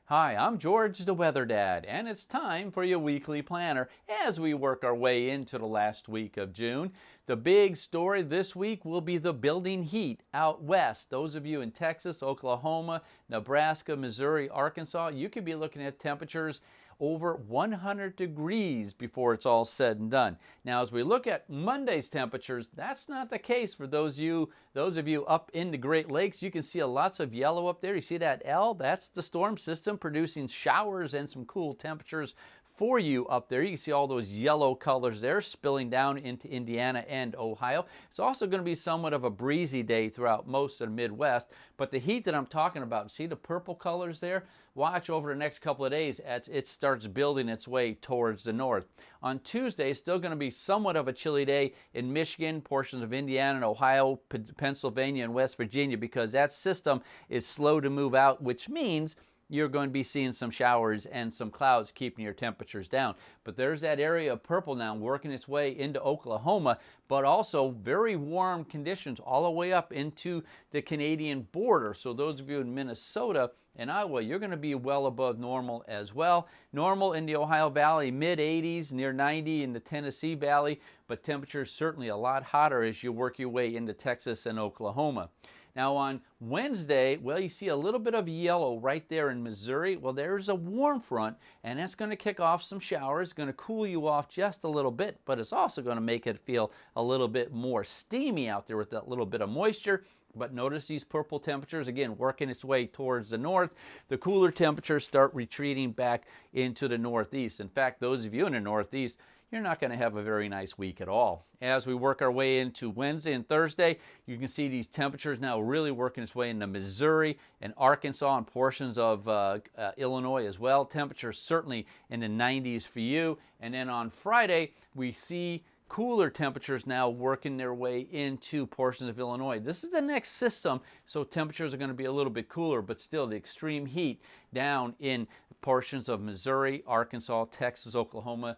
Hi, I'm George the Weather Dad, and it's time for your weekly planner as we work our way into the last week of June. The big story this week will be the building heat out west. Those of you in Texas, Oklahoma, Nebraska, Missouri, Arkansas, you could be looking at temperatures over 100 degrees before it's all said and done. Now, as we look at Monday's temperatures, that's not the case for those of you up in the Great Lakes. You can see lots of yellow up there. You see that L? That's the storm system producing showers and some cool temperatures for you up there. You can see all those yellow colors there spilling down into Indiana and Ohio. It's also going to be somewhat of a breezy day throughout most of the Midwest, but the heat that I'm talking about, see the purple colors there? Watch over the next couple of days as it starts building its way towards the north. On Tuesday, it's still going to be somewhat of a chilly day in Michigan, portions of Indiana and Ohio, Pennsylvania and West Virginia, because that system is slow to move out, which means you're going to be seeing some showers and some clouds keeping your temperatures down. But there's that area of purple now working its way into Oklahoma, but also very warm conditions all the way up into the Canadian border. So those of you in Minnesota and Iowa, you're going to be well above normal as well. Normal in the Ohio Valley, mid 80s, near 90 in the Tennessee Valley, but temperatures certainly a lot hotter as you work your way into Texas and Oklahoma. Now on Wednesday, well, you see a little bit of yellow right there in Missouri. Well, there's a warm front, and that's going to kick off some showers, going to cool you off just a little bit, but it's also going to make it feel a little bit more steamy out there with that little bit of moisture. But notice these purple temperatures, again, working its way towards the north. The cooler temperatures start retreating back into the northeast. In fact, those of you in the northeast, you're not going to have a very nice week at all. As we work our way into Wednesday and Thursday, you can see these temperatures now really working its way into Missouri and Arkansas and portions of Illinois as well. Temperatures certainly in the 90s for you. And then on Friday, we see cooler temperatures now working their way into portions of Illinois. This is the next system, so temperatures are going to be a little bit cooler, but still the extreme heat down in portions of Missouri, Arkansas, Texas, Oklahoma,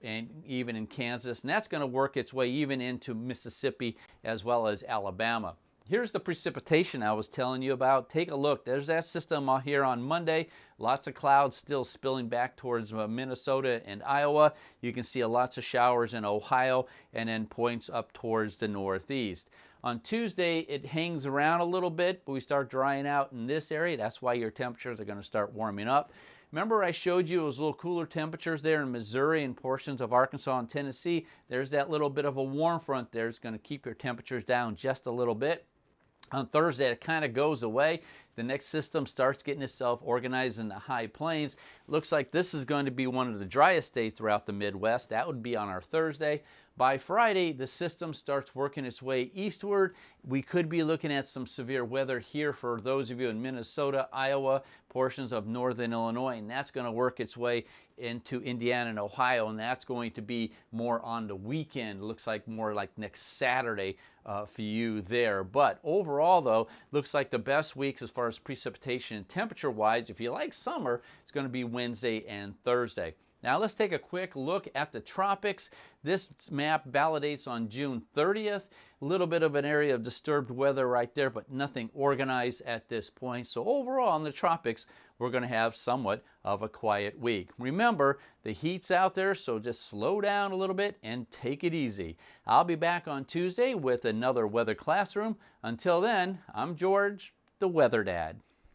and even in Kansas. And that's going to work its way even into Mississippi as well as Alabama. Here's the precipitation I was telling you about. Take a look. There's that system here on Monday. Lots of clouds still spilling back towards Minnesota and Iowa. You can see lots of showers in Ohio and then points up towards the northeast. On Tuesday, it hangs around a little bit, but we start drying out in this area. That's why your temperatures are going to start warming up. Remember I showed you those little cooler temperatures there in Missouri and portions of Arkansas and Tennessee? There's that little bit of a warm front there. It's going to keep your temperatures down just a little bit. On Thursday, it kind of goes away. The next system starts getting itself organized in the high plains. Looks like this is going to be one of the driest days throughout the Midwest. That would be on our Thursday. By Friday, the system starts working its way eastward. We could be looking at some severe weather here for those of you in Minnesota, Iowa, portions of northern Illinois, and that's going to work its way into Indiana and Ohio, and that's going to be more on the weekend. It looks like more like next Saturday for you there. But overall, though, looks like the best weeks as far as precipitation and temperature-wise, if you like summer, it's going to be Wednesday and Thursday. Now let's take a quick look at the tropics. This map validates on June 30th. A little bit of an area of disturbed weather right there, but nothing organized at this point. So overall in the tropics, we're going to have somewhat of a quiet week. Remember, the heat's out there, so just slow down a little bit and take it easy. I'll be back on Tuesday with another Weather Classroom. Until then, I'm George, the Weather Dad.